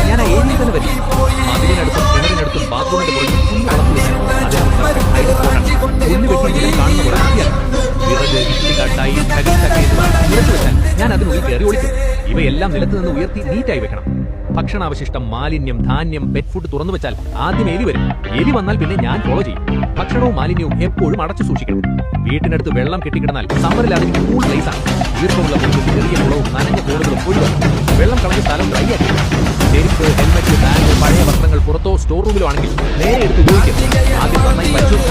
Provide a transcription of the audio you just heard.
ഞാൻ ആ ഏരിയയിൽ തന്നെ വരും. അതിനടുത്തും കിണറിനടുത്തും ബാത്റൂമിന്റെ പുറകിൽ പുല്ല് കാണുന്ന പോലെ വിറക്, ഇഷ്ടികട്ടായി, ചകിരിച്ചക്ക എന്നിവ നിരത്തി വെച്ചാൽ ഞാൻ അതിനുള്ളിൽ കയറി ഒളിക്കും. ഇവയെല്ലാം നിലത്ത് നിന്ന് ഉയർത്തി നീറ്റായി വെക്കണം. ഭക്ഷണാവശിഷ്ടം, മാലിന്യം, ധാന്യം, പെറ്റ് ഫുഡ് തുറന്നു വെച്ചാൽ ആദ്യം എലി വരും. എലി വന്നാൽ പിന്നെ ഞാൻ ഫോളോ ചെയ്യും. ഭക്ഷണവും മാലിന്യവും എപ്പോഴും അടച്ചു സൂക്ഷിക്കണം. വീട്ടിനടുത്ത് വെള്ളം കെട്ടിക്കിടന്നാൽ സമ്മറിൽ അതിന് കൂൾ പ്ലേസാണ്. ഈർപ്പമുള്ള പുല്ലും ചെറിയ കുളവും നനഞ്ഞ തോടുകളും ഒഴിവാക്കും. വെള്ളം കളഞ്ഞ സ്ഥലം ഡ്രൈ ആക്കി. ചെരുപ്പ്, ഹെൽമെറ്റ്, ബാഗ്, പഴയ വസ്ത്രങ്ങൾ പുറത്തോ സ്റ്റോർ റൂമിലോ ആണെങ്കിൽ നേരെ എടുത്ത് ഉപയോഗിക്കും. ആദ്യം നന്നായി പരിശോധിക്കും.